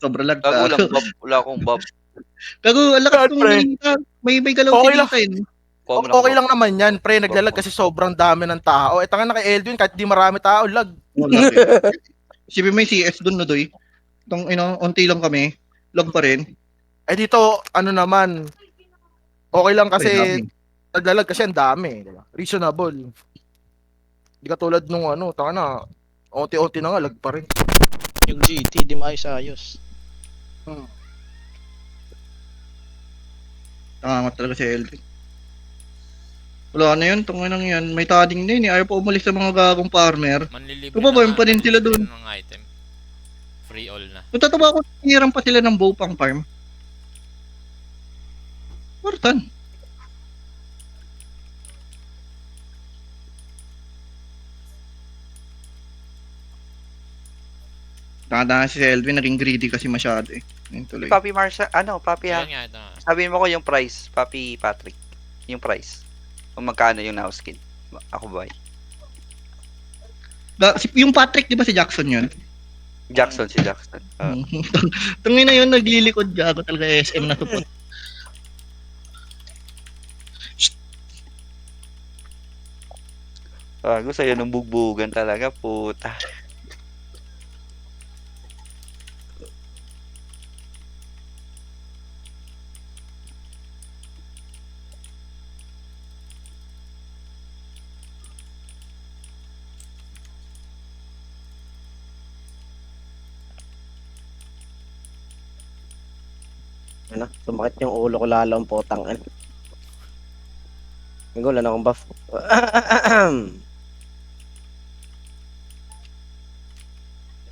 Sobrang lag Gago ka. lang buff, wala akong buff. Gago, ang lakas Saan, kong pre? Nita. May galaw si Okay lang. Nita eh. Kuha mo Okay ng lang naman yan, pre. Naglalag buff. kasi sobrang dami ng tao. Eh, tanga na kay Eldwin, kahit di marami tao, lag. Wala eh. Sibi may CS dun na doy. Itong, unti lang kami. Lag pa rin. Eh, dito, ano naman, okay lang Ay, kasi dami. naglalag kasi ang dami. Diba? Reasonable. Hindi katulad nung ano, tanga na, unti-unti na nga, lag pa rin. Yung GT, di maayos-ayos. Nangangat talaga si Elvin. Wala na yun, tungin nang yan. May tading na yun eh. Ayaw pa umalis sa mga gagong farmer. Manlilibre Tumabayan pa rin sila dun. ng item. Free all na. Kung tatawa ko, hiniram pa sila ng bow pang farm. Wartan. Tanda si Elvin, naging greedy kasi masyado eh. Ayun tuloy. Papi Marsha, Papi Ayan nga ito. sabihin mo ko yung price, Papi Patrick. Yung price. Kung magkano yung now skin. Ako ba? Yung Patrick, di ba si Jackson yun? Jackson, si Jackson. Tungin na yun, naglilikod gago talaga SM na support. Gusto yun ng bugbugan talaga, puta. Ano, sumakit yung ulo ko lalo ang potang an. Wala na akong buff.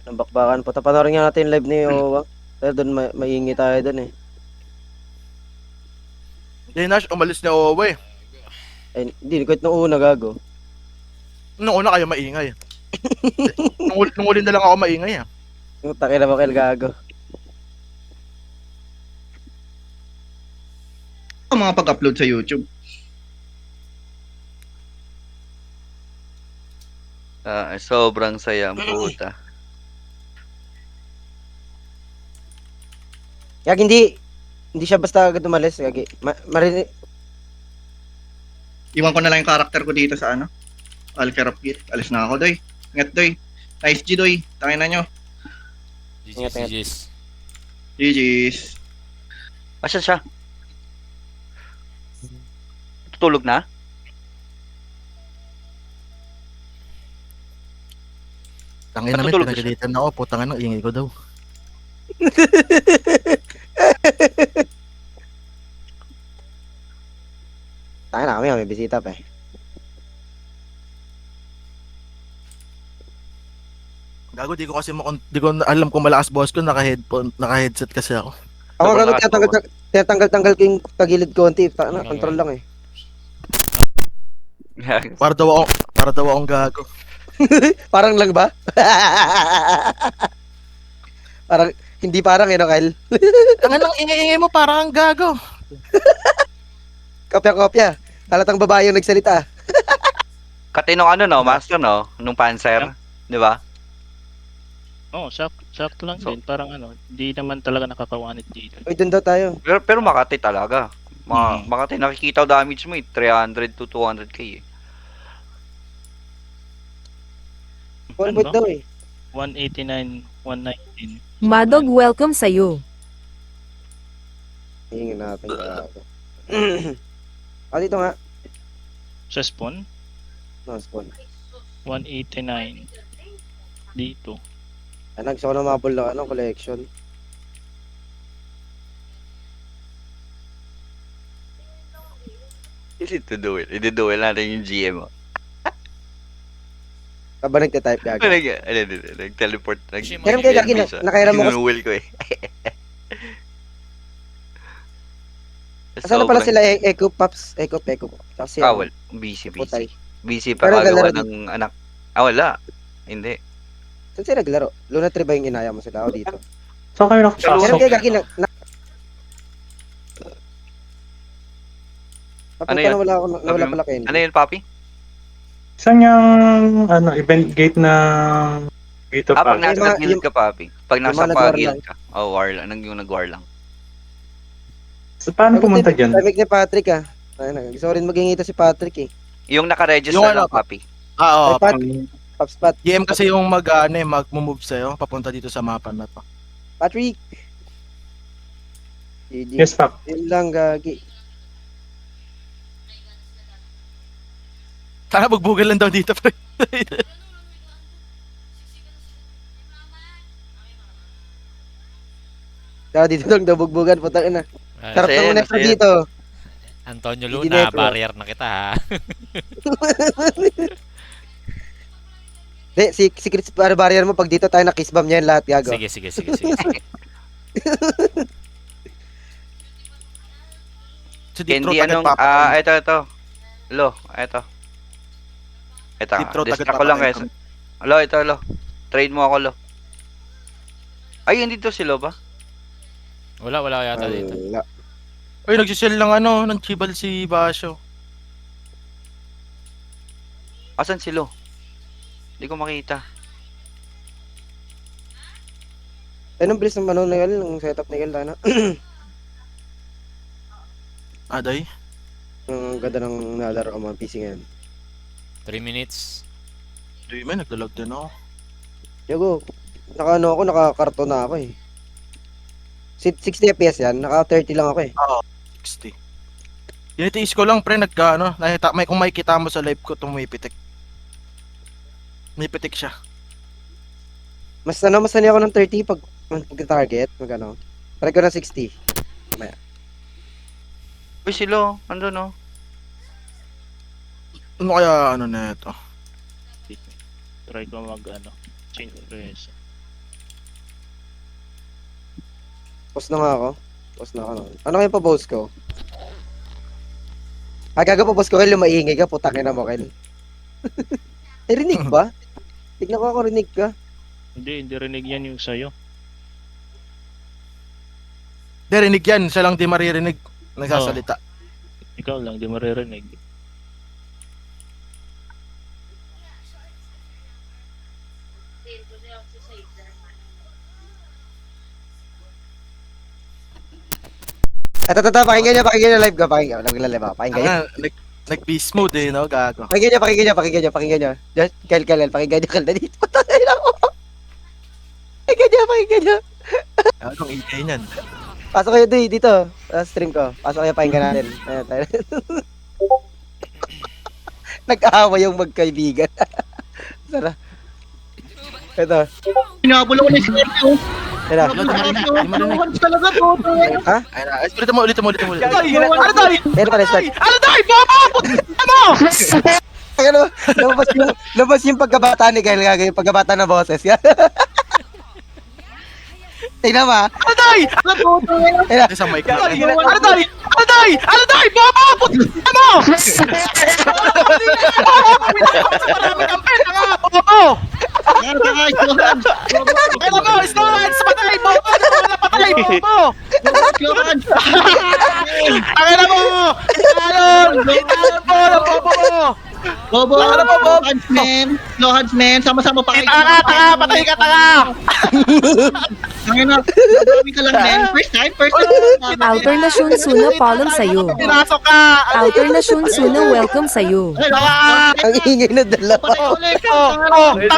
Ang bakbakan po. Panoorin nga natin live ni Owang. Pero doon maingi tayo doon eh. Hindi, Nash, umalis na Owe. Ay, hindi, kahit nung una gago. Nung una kayo maingay. nung uli na lang ako maingay. Taki na bakil gago. Mga pag-upload sa YouTube. Sobrang saya ang puta. Yag, hindi siya basta agad umalis. Yagi, marinig. Iwan ko na lang yung karakter ko dito sa Alcarap Gate. Alis na ako, doy. Ingat, doy. Nice G, doy. Tangin na nyo. GG's. GG's. Asan siya? Tutulog na? Tangin namin, Natutulog pinagalitan na ako. Putangin na, ingay ko daw. Tayo na kami, may bisita pa eh. Gago, di ko alam kung malakas boss ko, naka-headset kasi ako. Ako Sobrang gago, nakakatawa. tinatanggal ko yung tagilid konti. Control lang eh. Para daw akong gago. Parang lang ba? Parang, hindi parang no, Kyle? Tangin ng ingay-ingay mo, parang ang gago. Kopya-kopya. Halatang babae yung nagsalita. Katinong master nung Panzer, di ba? Oo, sakto lang din. Parang di naman talaga nakakawanit dito. Uy, dun daw tayo. Pero Makati talaga. Makati nakikita damage mo 300 to 200k eh. One point daw eh. 189, 119. Madog, welcome sa'yo. Hingin natin. Dito nga. Sa spawn, No, spawn. 189. Dito. Nagsaw na mabol ng collection. I-duel natin yung GM mo. Kaba nagte-type gago. Nag-teleport. Kairam kayo gagi, nakairam mo kasi. Sinunuel ko eh. Asan na pala sila Echo Pops? Echo. Kasi Wala. Busy. Putay. Busy pa Pero kagawa naglalaro ng anak. Wala. Hindi. Saan sila naglaro? Luna 3 ba yung inaya mo sila? O dito? So kayo Kairam nakapasok. kayo gagi Ano Napunta yun? nawala pala kayo. Ano yun, Papi? Saan yung event gate na Gate of Pag Yung Act? nasa mga- guild ka, Papi. Pag nasa Yung mga nag-war pagil lang. ka. Oh, war lang. Yung nag-war lang. So, paano pumunta dyan? Timing ni Patrick ah. Ayun, gusto ko rin maging ito si Patrick eh. Yung naka-register Yung ano, lang, papi. Oo, Ay, Pat, Popspot. GM kasi yung mag-move sa'yo, papunta dito sa mapa na to. Patrick! GG. Yes, Pap. Yun lang, gagi. Sana bugbugan lang daw dito, pre. Kaya dito lang daw bugbugan, putang ina. Ah, Sarap Masaya ng yan, next masaya. dito. Antonio Hindi Luna, netro. barrier na kita ha. Di, secret barrier mo, pag dito tayo na kiss bomb niya yan lahat, gago. Sige, sige, sige, sige. So, deep throat Candy, agad anong, papakain. ito. Lo, ito. Ito Deep throat agad distract ko lang papakain. guys. Lo, ito, lo. Trade mo ako, lo. Ay, hindi to si Lo ba? Wala yata dito. Wala. Uy, nagsisell lang ng chibal si Basyo. Asan si Lo? Hindi ko makita. Anong bilis ng ano na yun, ng setup na yun, Lana? Aday. Ang ganda ng nalaro ang mga PC ngayon. 3 minutes. Di man, naglalag din ako. Yago, naka-karton na ako eh. 60 FPS yan, naka-30 lang ako eh. 60. Tinitiis ko lang, pre, kung makikita mo sa live ko, tumipitik. May pitik siya. Mas sanay ako ng 30 pag target, magano. Try ko na 60. Uy, si Lo. Ando, no? Ano kaya, na ito? Try ko change press. Post na nga ako. Post na ako. Ano kaya pa-post ko? Gaga pa-post ko kayo, maingay ka, putangin na mo, Kel. Rinig ba? Tignan ko ako, rinig ka. Hindi rinig yan yung sa'yo. Di, rinig yan. Siya lang di maririnig. Nagsasalita. Ikaw lang, di maririnig. Ito, pakinggan niyo live ko, pakinggan niyo. Nag-beast mode no? Gago. Pakinggan niyo. Just, Kel, pakinggan niyo, Kel, dito. Patay lang ako. Pakinggan niyo. Anong ingay niyan? Pasok kayo dito, stream ko. Pasok kayo, pakinggan natin. Ayan, tayo. Nag-aawa yung magkaibigan. Sara. Ito. Pinabula ko na yung Scorpio. Ito. Nakakawans talaga to. Ha? Ay, na. Ulitin mo. Ano tayo? Ito pala, start. Ano tayo? Bobo! Ano? Lumabas yung pagkabata ni Kyle, yung pagkabata na boses. Tingnan mo, ha? Ano tayo? Sa mic. Ano tayo? Bobo! Ano? Marami kang pera nga, bobo! Ano mo? Storage! Patay, bobo! Patay, bobo! Pakina mo! Italon po! Bobo mo! Bobo, Ano ba, Bob? Slow hands, man. Sama-sama pa kayo. Tanga! Patay ka, tanga! Tangin na. Nagawin ka lang, man. First time. Alternasyon Suna Palom sa'yo. Pinasok ka! Alternasyon Suna welcome sa'yo. Ang ingay na dalawa.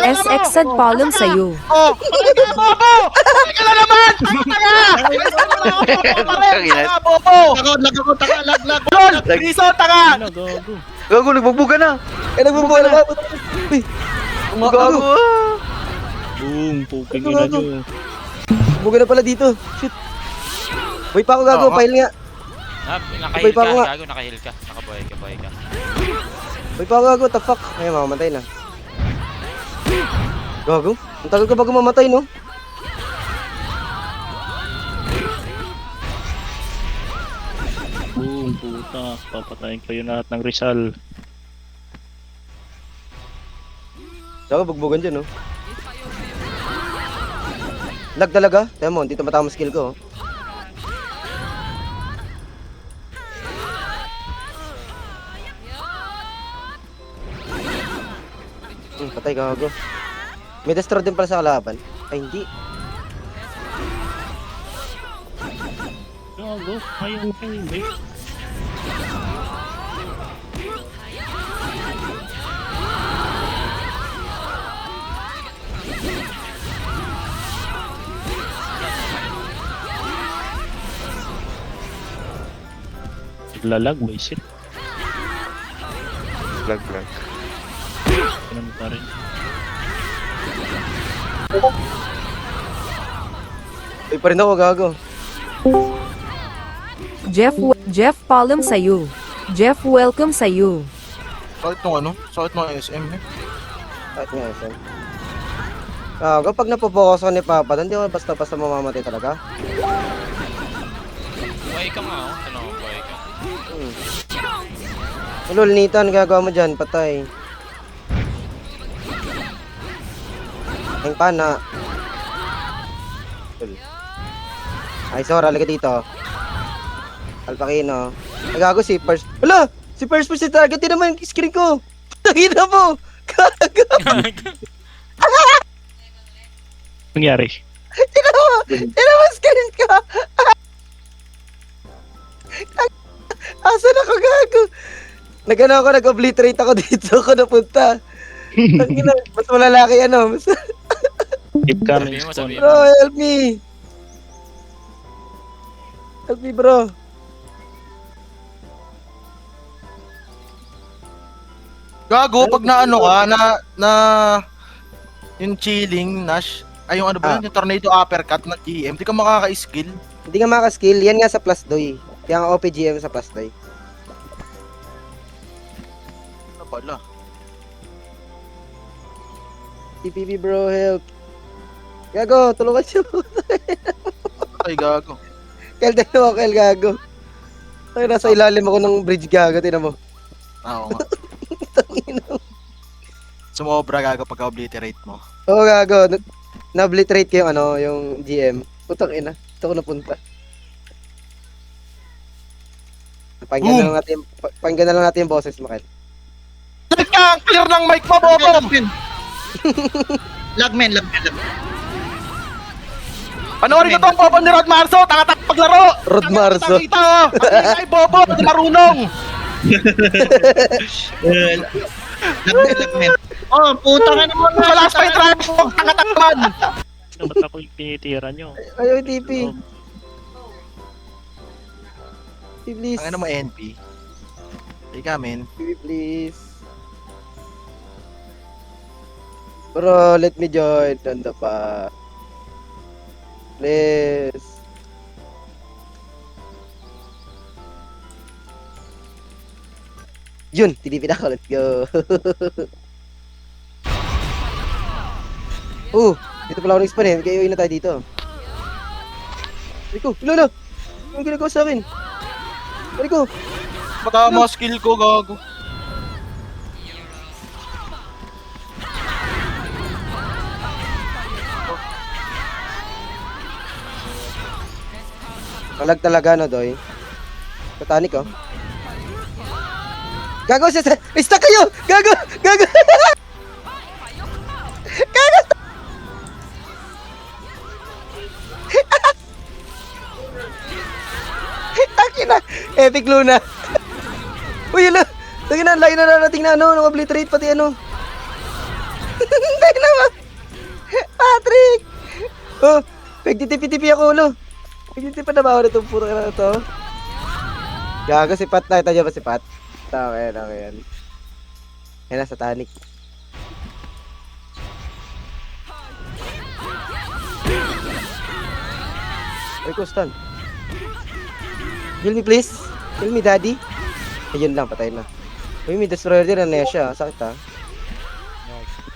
SX Sad Palom sa'yo. Patay ka, bobo! Patay ka na naman! Tanga! Tanga, bobo! Lag ako, lag. Lol! Riso, tanga! Ano, gago. Gago, nagbubuga na. Nagbubuha na ba? Gago. Boom, puking ina nyo. Buga na pala dito. Shit. Boy pa ako gago, Oo. file nga. Nakahil pa ako ka, nga. gago, nakahil ka. Nakabuhay ka. Boy pa ako gago, the fuck. Ay, mamamatay na. Gago? Ang tagal ka bago mamatay, no? Boom, puta. Papatayin kayo lahat ng Rizal. Gago, bugbugan dyan, no? Lag talaga. Tiyan mo, dito matama skill ko. Patay gago. May destroy din pala sa kalaban. Ay, hindi. Go. Ayaw ko yung bait. Lalag, buisit. Lag. Ganun pa rin. Uy pa rin ako, gago. Jeff Palom sa'yo. Jeff welcome sa'yo. Sakit nung ano? Sakit nung SM eh. At nga, isa. Gago, pag napopokus ako ni Papa, hindi ako basta-basta mamamatay talaga. Buhay ka nga, oh. Ano, buhay ka. Ulol, Nitan, gagawa mo dyan, patay. Ang pana. Ay, Sora, halika dito. Alpakino. Ay, gago si First. Wala! Si First si target din naman yung screen ko. Tangina mo! Gago! Nangyari. Tinaman screen ka! Asan ako, gago? Nagano ako, nag-obliterate ako dito ako napunta. Tangina, mas malalaki ano. Mas... Incoming Sabihin mo, spawn. sabihin Bro, help me! Help me, bro. Gago, pag naano ka, na yung chilling, Nash, ay yung ano ba yun, yung tornado uppercut ng GM, di ka makaka-skill. Hindi nga makaskill, yan nga sa plus doy. Kaya ang OPGM sa plus doy. Ano pala? TPP bro, help. Gago, tulungan siya. Ay, gago. Kel, dalawa, Kel, gago. Ay, nasa ilalim ako ng bridge, gago, tinan mo. Oo nga. Tangina. Sumobra gago pagka-obliterate mo. Oo, gago. Na-obliterate ko yung ano, yung GM. Putang ina. Ito ko napunta. Pakinggan na lang natin, pakinggan na lang natin yung boses mo, Kel. Check ka! Clear ng mic mo, Bobong! Lagmen. Panoorin ko tong Bobo ni Rod Marso, tangatak paglaro! Rod Marso. Tangita oh! Ang ingay Bobo, di marunong! Lagmen. Oh, puta ka naman. Wala sa yung drive mo, tangatak man! Ba't ako yung tinitira nyo? Ayaw, TP. TP, please. Ang ano mo, NP? Ika, men. TP, please. Bro, let me join. Tanda pa. Please. Yun, tinipid ako. Let's go. Dito pala ako nag-spawn eh. Kaya na tayo dito. Rico, lolo! Ano yung ginagawa sa akin? Rico! Matama skill ko, gago. Malag talaga, no, Doy? Titanic, oh. Gago, stuck kayo! Gago! Gago! Gago! Akin na! Epic Luna! Uy, yun na! Lagi na, lagi na narating na, ano, nang-obliterate pati, ano. Lagi na, ma! Patrick! Oh, pagtitipi-tipi ako, ulo. Pagtitipi na ba ako na itong puro ka na ito? Gago, si Pat, nakita niyo ba si Pat? Okay yan. Yan na, satanic. Rico, stun. Heal me, please. Heal me, daddy. Ayun lang, patay na. Uy, may destroyer din na siya. Sakit, ha?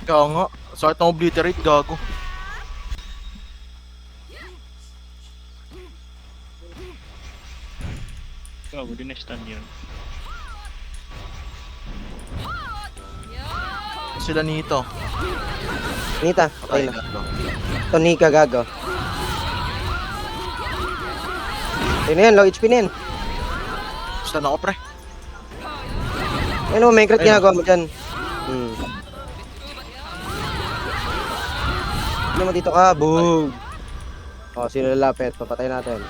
Kaya nga, sakit ng obliterate, gago. Gago, din-stun yun. Sila nito. Nita, Patay patay na. na. Tonika, gago. Ayun na yan, low HP na yan. Stun ako, pre. Ayun o, Minecraft Ayun. ginagawa mo dyan. Ano mo dito ka? Boom! O, sino lalapit? Papatay natin.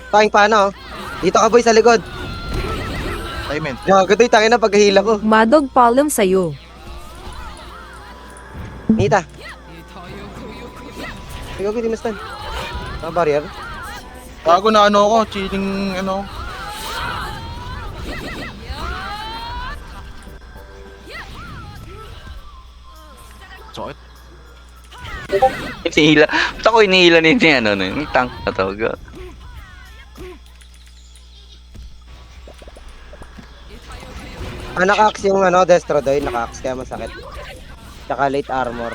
Tanging paano? Dito ka boy sa likod. Payment. Gago doy, tangin na paghihila ko. Madog Palom sa'yo. Nita. Ikaw hindi mastan. Barrier. Gago na ano ako, chilling ano. Sakit. Inihila. Ba't ako inihila ni ano, yung tank na to. Naka-axe yung ano, Destro doy, naka-axe kaya masakit. Tsaka late armor.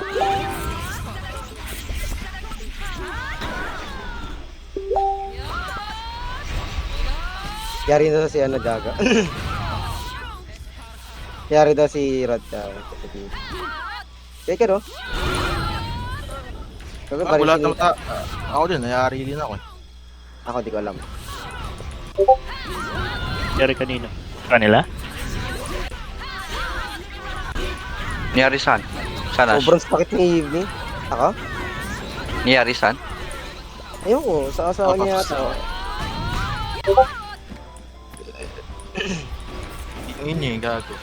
Yari daw si ano, Jaga. Yari daw si Rod. Take it, oh. Kaya Gago lahat baril ng ako din, nayari din ako eh. ako di ko alam. Yari kanino? Kanila? Niyari saan? Saan Ash? Sobrang sakit ni Evening. Ako? Niyari saan? Ayun ko, sa asawa niya ata. Tingin niya eh, gago.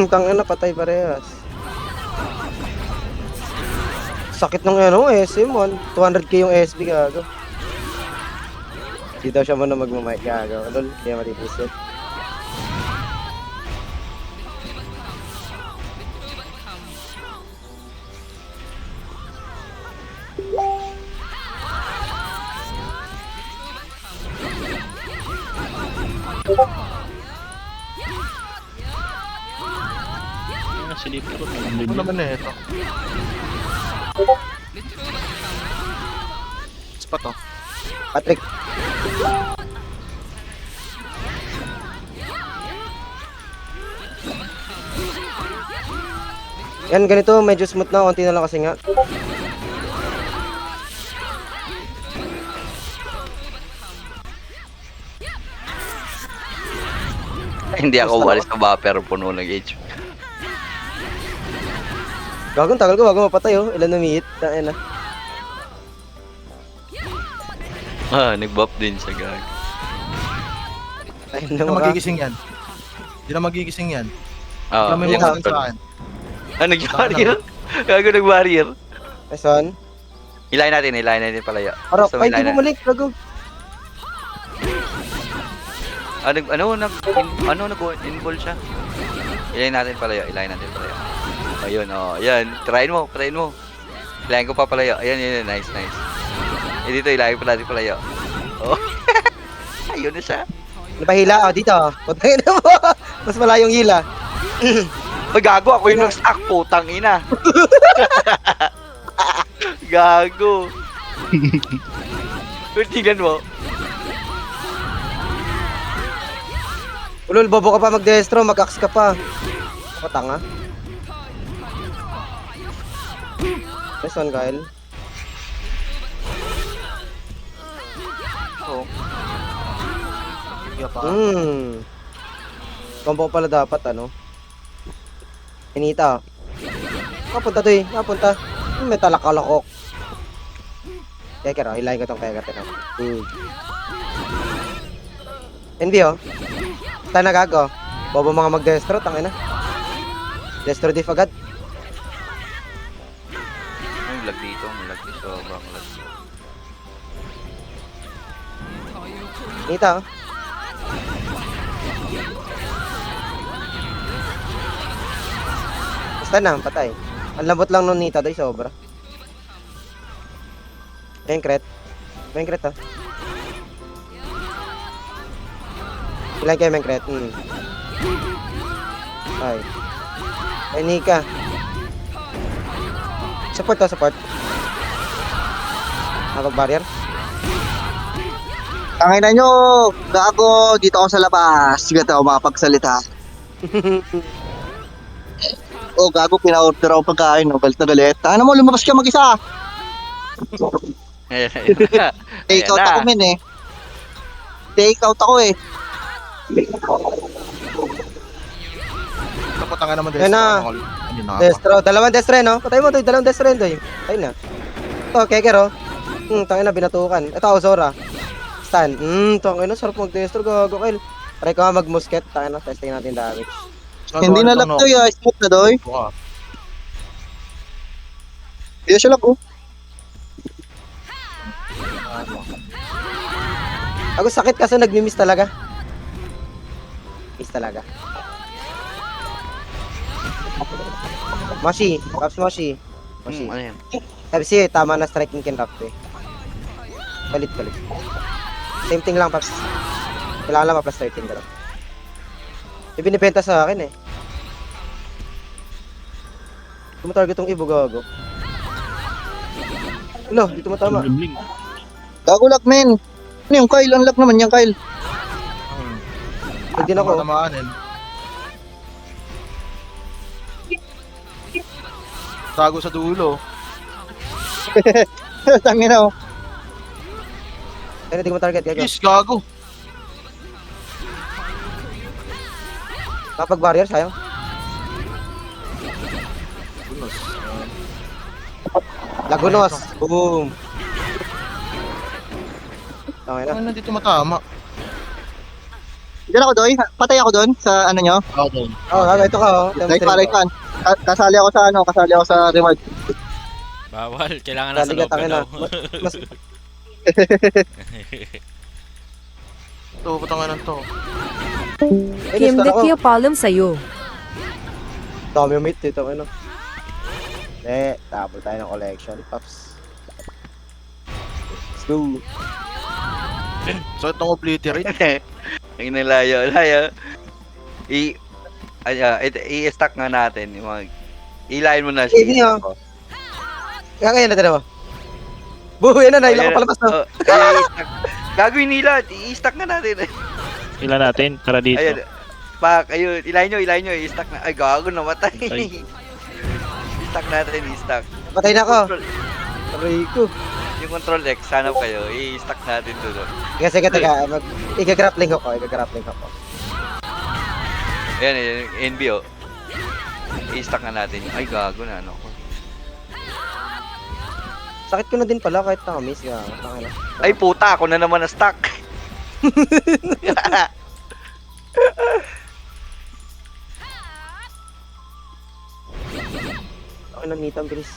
Tangina patay parehas. Sakit ng ano, SM, 200k yung SB gago. Di daw siya muna magmamic gago. Lol, kaya matipusit. Ano silip ko? Ano naman eh, ito. Spot oh. Patrick, yan ganito, medyo smooth na, konti na lang kasi nga. Hindi ako umalis sa buffer, puno ng HP. Gagong tagal ko bago mapatay oh, ilan na minute, tain na. Nag-buff din siya, gag. Ayun Hindi na na maka. magigising yan. Hindi na magigising yan. Oo, May yung mga sa akin. nag-barrier. Gago nag-barrier. Nice one. Ilayin natin palayo. Aro, Gusto mo ay di ilayin natin? bumalik, gago. Nag-invol siya. Ilayin natin palayo. Ayun, ayan. Trying mo. Ilayin ko pa palayo. Ayan, nice. Dito, ilayin pa natin palayo. Oh. Ayun na siya. Napahila oh, dito. Putangin na mo. Mas malayong hila. Ay, gago, ako yung nag-stack, putang ina. Gago. Pero tingnan mo. Ulol, bobo ka pa mag-destro, mag-axe ka pa. Ako tanga. Nice one, Kyle. Oh. Hindi pa. Combo pala dapat, ano? Inita. Kapunta to eh. Kapunta. May talakalakok. Keker oh. Hilahin ko tong keker. Envy oh. Tayo nagago. Bobo mga mag-destro. Tangina. Destro diff agad. May lag dito. Sobrang lag. Inita oh. Basta na. Patay. Ang lambot lang nung Nita doy. Sobra. Menkret. Oh. Ilan kayo Menkret? Ay. Ay, Nika. Support. Nakapag-barrier. Tangay na nyo! Gago! Dito ako sa labas. Sige ako makapagsalita. Gago, pina-order ako pagkain. Galit na galit. Tangay na mo, lumabas ka mag-isa. Take out ako min eh. Take out ako eh. Tapos nga naman Ayun na. Hindi na. Destro. Dalawang destro no? Patay mo to. Dalawang destro doy. Ayun na. Ito, Keker, oh. Tangina, binatukan. Ito, Ozora. Stun. Tangina, sarap mag-destro, gago, Kyle. Try ko nga mag-musket. Tangina, testing natin damage. Hindi na lag to ya. Smooth na doy. Hindi na siya lag oh. Ako sakit kasi nagmi-miss talaga. Miss talaga. Mashi, Paps Mashi. Mashi. Ano yan? Sabi siya, tama na striking kinrap eh. Palit. Same thing lang, Paps. Kailangan lang ma-plus 13 ka lang. Yung binibenta sa akin eh. Tumatarget tong ibo, gago. Hello, dito matama. Dribbling. Gago lag men. Ano yung Kyle? Ang lag naman yung Kyle. Pwede na ako. Tamaan. Tago sa dulo. Tangin na oh. Ayun, hindi ko matarget. Gago. Yes, gago. Kapag barrier, sayang. Lagunos. Boom. Okay na. Ano nandito matama? Diyan ako doy. Patay ako doon sa ano nyo. Okay. Oh, ito ka oh. Like pa. Kasali ako sa ano. Kasali ako sa reward. Bawal. Kailangan nasa Dali loob ka, ka tangin na. daw. Mas, Ito, patangan to. Kim Dekyo Palom sa'yo. dami yung mate dito, ano. Tapos tayo ng collection, Pops. Let's go. So, itong obliterate. Ang layo. I-stack nga natin yung mga... Ilayin mo na siya. Hindi ah. Kaya ngayon natin mo. Buhay na, nailang ko palabas na. Gagawin nila, i-stack nga natin. Ilan natin para dito. Ayun. Ayun, ilayin nyo, i-stack na. Ay, gago, namatay. Ay. I-stack natin, i-stack. Patay na ako. Control- Aray ko. Yung control X, hanap kayo, i-stack natin doon. Sige, taga. Igagrappling ako. Ayan, yung NBO. I-stack na natin. Ay, gago na, ano ko. Sakit ko na din pala kahit nakamiss. Tangina. Ay, puta, ako na naman na-stack. Ako na nita, bilis.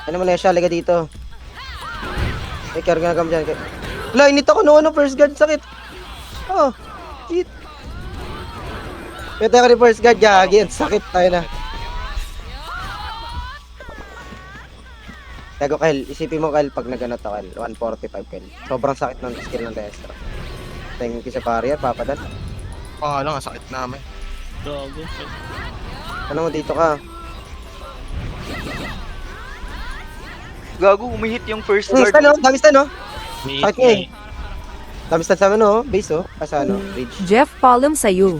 Ano mo na siya, liga dito. May karga na kami dyan. Wala, init ako noon, first guard, sakit. Oh, shit. Pwede ako ni first guard, gagi, ang sakit tayo na. Gago, Kyle, isipin mo, Kyle, pag naganot ako, Kyle, 145, Kyle. Sobrang sakit ng skill ng Destro. Thank you sa barrier, papadal. Pangalang, ang sakit namin. Gago. Ano mo, dito ka. Gago, umihit yung first guard. Stun, oh, dami stun, oh. May Sakit niya eh. Dami stun sa amin, oh, base, oh. Asa, ano, ridge. Jeff Palom sa'yo.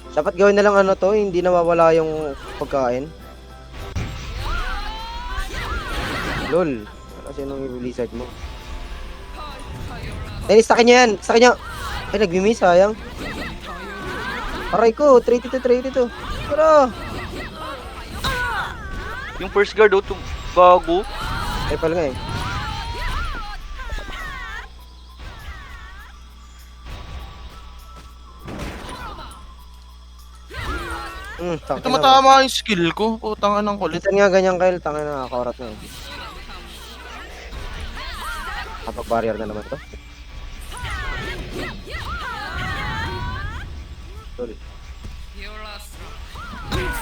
Dapat gawin na lang ano to, hindi nawawala yung pagkain. Lol. Kasi nung i-blizzard mo. Ay, stakin niya yan. Stakin niya. Ay, nag-miss, sayang. Aray ko, 32. Pero, Yung first guard, oh, gago. ay pala nga eh. Ito matama yung skill ko. Putang anong kulit. Minsan nga ganyan, Kyle. Tangin na, nakakorat na. Kapag barrier na naman to. Sorry.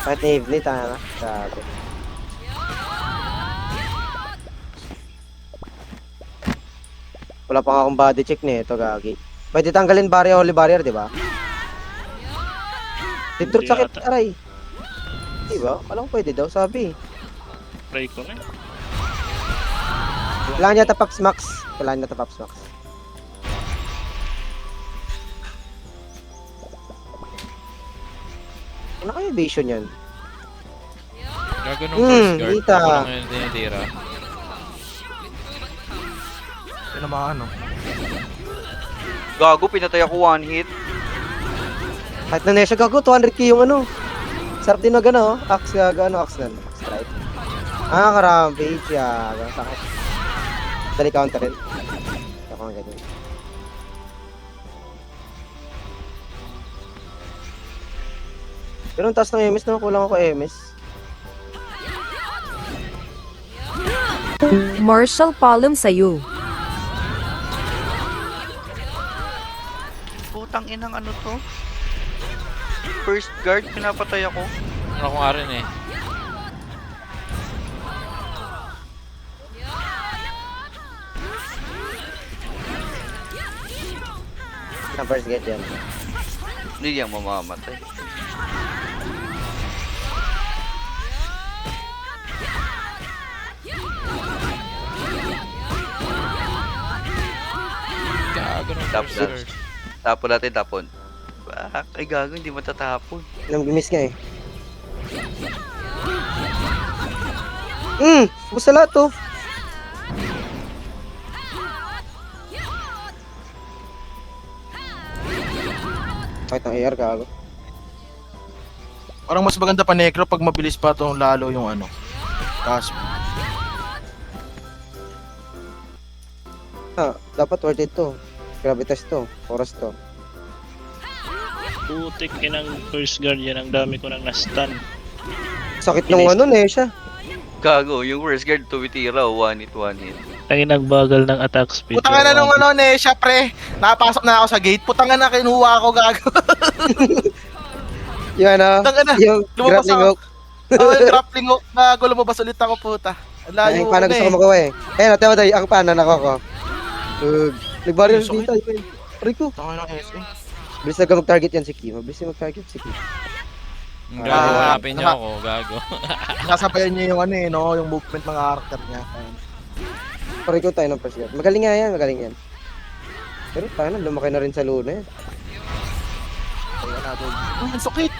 Kahit naively, tanga na. Gago. Wala pa nga akong body check nito, gagi. Pwede tanggalin barrier, holy barrier, di ba? Deep throat sakit, Yata. aray. Di ba? Walang pwede daw, sabi. Try ko na. Kailangan niya tapaps max. Ano kaya evasion yan? Gago nung first guard. Kita. Ako lang yung tinitira. Tinamaan, no? Gago, pinatay ako one hit. Kahit na Nesha gago, 200k yung ano. Sarap din mag ano, axe gago, ano, axe gun. Strike. Ah, ka-rampage, yaga. Sakit. Dali counter rin. Ako nga ganyan. Pero ang taas ng MS naman, kulang ako MS. Marshall Palom sa'yo. Putang inang ano to? First guard, pinapatay ako. Ano ko nga rin eh. Na first get yan. Hindi yan mamamatay. Gago ng Tap first that. guard. Tapon natin, tapon. Ay gago, hindi matatapon. Nag-miss nga eh. Basta lahat to. Kahit ang AR gago. Parang mas maganda pa necro pag mabilis pa to lalo yung ano. Cast. Dapat worth it to. Gravitas to. Forest to. Putik ng first guard yan. Ang dami ko nang na-stun. Sakit nung ano, Nesha. Gago, yung first guard tumitira, one hit. Ang nagbagal ng attack speed. Putang na nung ano, Nesha, pre. Napasok na ako sa gate. Putang na kinuha ako, gago. Yung ano, Tanga na. yung Lumabas grappling ako. hook. Oh, yung grappling hook. Gago, lumabas ulit ako, puta. Ang Ay, layo paano na gusto ko eh. magawa eh. Ayun, tayo tayo. Ang paano nako ko. Nagbaril Sakit. dito. Rico. Tanga ng SA. Bilis na mag-target yan si Ki. Mabilis na mag-target si Ki. Grabe, hanapin niyo ako. Gago. Nasabayan niya yung ano eh, no? Yung movement ng character niya. Rico tayo ng first guard. Magaling nga yan, magaling yan. Pero paano, lumaki na rin sa Luna yan. Ayun na, dog. Oh, ang sakit.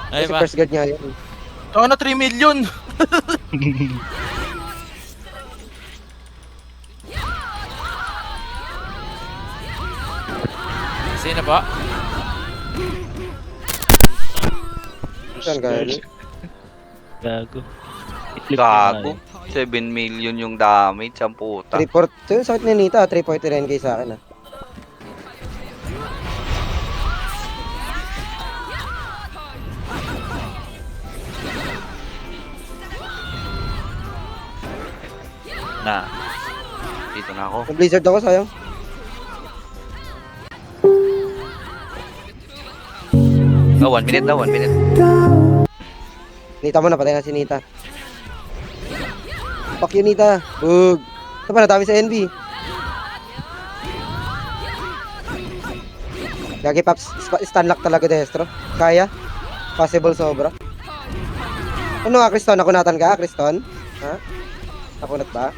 Ay Kasi ba? first guard niya yan. Tanga na 3 million. Sino ba? Saan gago? Gago. I-flip Gago. mo nga 7 million yung damage, ang puta. 3-4. Ito yung sakit ni Nita, 3.9k sa akin ah. Na. Dito na ako. Yung blizzard ako, sayang. No, 1 minute na, 1 minute. Nita mo na, patay na si Nita. Fuck you, Nita. Bug. Ito pa, natami sa NB. Gagi, Paps. Stunlock talaga, Destro. Kaya? Possible sobra. Ano nga, Kriston? Nakunatan ka, Kriston? Ha? Nakunat ba?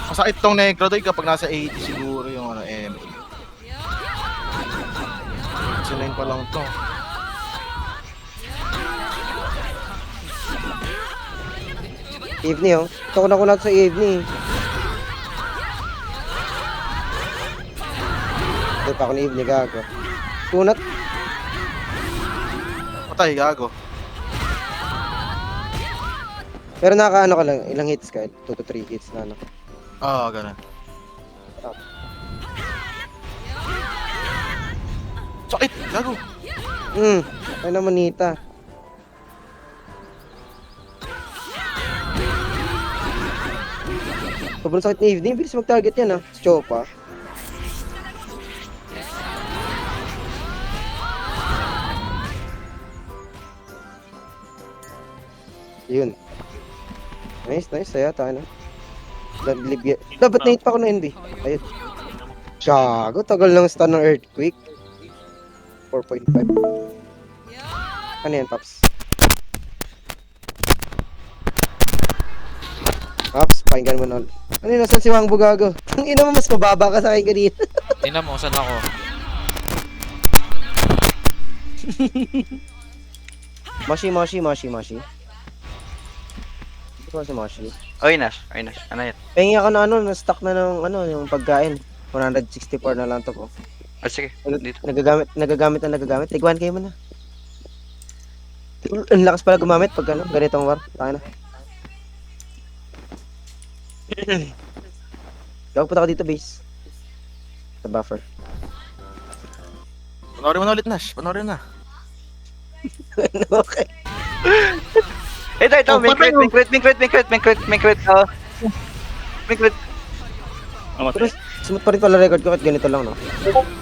Masakit tong necro doy kapag nasa 80 siguro yung ano, MA. Sinayin pa lang to. Evening, oh. Ito ko nakunat sa evening. Hindi pa ako ni evening, gago. Kunat. Patay, gago. Pero nakaano ka lang, ilang hits ka? 2 to 3 hits na, ano. Oo, ganun. Sakit, gago. Ay naman, Nita. Sobrang sakit ni evening, bilis mag-target yan, ah. Chopa. Yun. Nice, nice. Saya tayo, no? Dapat na-hit pa ako na NB. Ayun. Gago, tagal ng stun ng earthquake. 4.5. Ano yan, Paps? Paps, pakinggan mo nun. Ano yun, nasan si Wang Bugago? Ang ina mo, mas mababa ka sa akin kanina. Tingnan mo, saan ako? Mashi. ko si Moshi. Oy, Nash. Ano yan? Pahingi ako na na-stock na ng yung pagkain. 164 na lang to po. Oh, sige. Dito. Nagagamit. Tigwan kayo muna. Ang lakas pala gumamit pag ganitong war. Taka na. Gawag punta ka dito, base. Sa buffer. Panoorin mo na ulit, Nash. Panoorin na. Okay. Ito. Oh, patay mo. May crit. Oh. May crit. Amatay. Smooth pa rin pala record ko kahit ganito lang, no?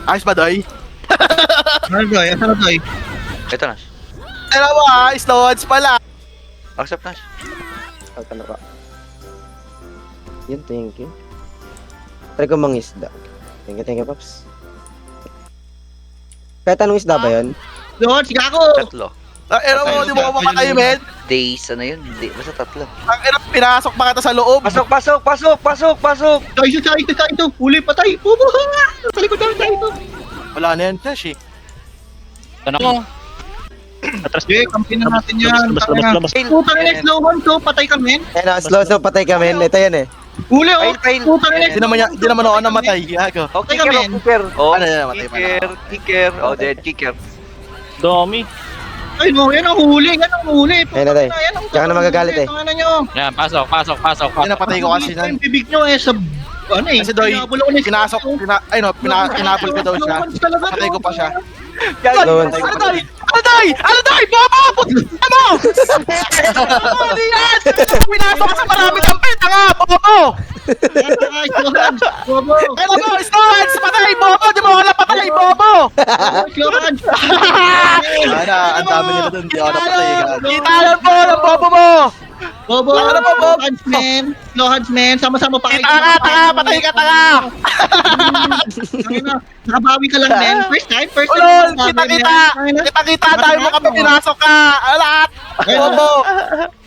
Ayos ba, Doy? Ano tayo? Ano tayo? Ito, Nash. Alam mo slow odds pala. Accept, Nash. Out na ka. Yun, thank you. Try ko mangisda. Thank you, Pops. Kahit anong isda ba yun? Lord, sige ako! Tatlo. Alam mo, di mo ako makatay, men. Days, ano yun? Basta tatlo. Ang pinasok pa kita sa loob. Pasok! Tayo! Huli, patay! Bubo! Sa likod namin tayo! Wala na yan, Nash eh. Tanong ko. Atras. Okay, kampi na natin yan. Labas. Putang ina, slow on to, patay kami. Eh, na, slow patay kami. Ito yan eh. Huli, oh! Fail. Putang ina, Di naman ako namatay. Gago. Oh, Patay kicker, kami. kicker. Oh, Ano na, namatay pa na. kicker. Oh, dead kicker. Domi. Ay, no, yan ang huli, Ayun na tayo. Tsaka na magagalit eh. Tangan na nyo. Yan, pasok. Hindi napatay ko kasi Yung nun. bibig nyo eh, sa... Ano eh? Kasi Doy, pinabol ako na- pinapol ko daw siya. Talaga, Patay ko pa siya. Slow on. Ano, Doy? Bobo! Ano? Ano yan? Pinasok ka sa maraming tampil. Tanga, bobo! Ay, Johan! Bobo! Ano mo, Stones? Patay, bobo! Di mo ako napatay, bobo! Johan! Ang dami nila dun. Di ako napatay. Kita lang po ng bobo mo! Bobo! Ano ba, Bobo? Slow hands, man! Sama-sama pa kayo. Tanga! Patay ka, tanga! Nakabawi ka lang, man. First time Ulol! nakabawi, Kita! man. Kita! Tayo mo kami pinasok ka! Alat! Bobo!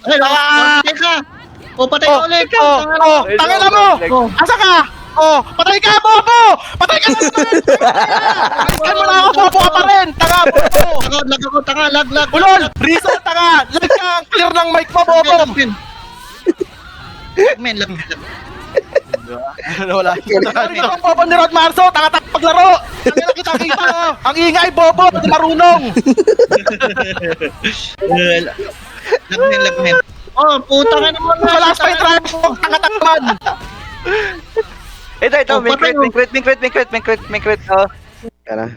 Ay, patay ka! O, patay ka ulit! Tangin na mo! Asa ka? Patay ka, bobo! Patay ka na naman! Patay mo na ako, bobo ka pa rin! Tanga, bobo! Lag ako, tanga, lag! Ulol! Reason, tanga! Lag ka! Clear ng mic mo, bobo! Men, lag. Wala. Sorry ang bobo ni Rod Marzo! Tanga-tak paglaro! Tangin na kita! Ang ingay, bobo! Di marunong! Lag, men. Oh, puta ka naman. Malas pa yung trap mo! Tanga-tak man! Ito. Oh, patay mo. May crit. Oh. Ano?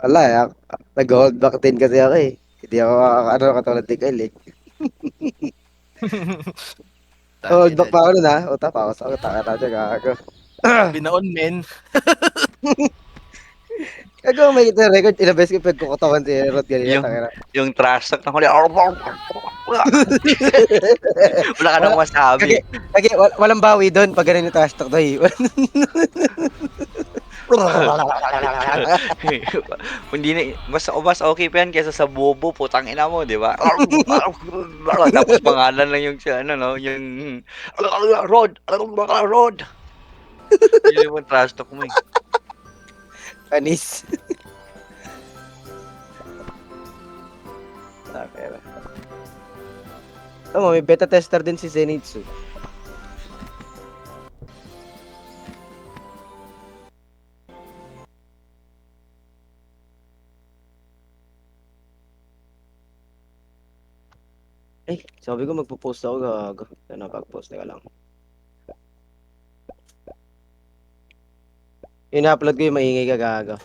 Wala eh. Nag-hold back din kasi ako eh. Hindi ako katulad ni Kyle eh. Hold back pa ako nun ha. Uta pa ako sa taka gago. Binaon, men. Gago, may kita record. Ilang beses ko pagkukutawan si Rod ganyan. Takira. Yung trash talk na huli. Wala ka nang masabi. Kagi, walang bawi doon pag ganun yung trash talk doy. Hindi na, mas okay pa yan kaysa sa bobo, putang ina mo, di ba? Tapos pangalan lang yung siya, ano, no? Yung Rod. Yun yung trash talk mo eh. Panis. Takira. Tama, may beta tester din si Zenitsu. Sabi ko magpo-post ako gago. Sana pag-post ka lang. Ina-upload ko yung maingay ka gago.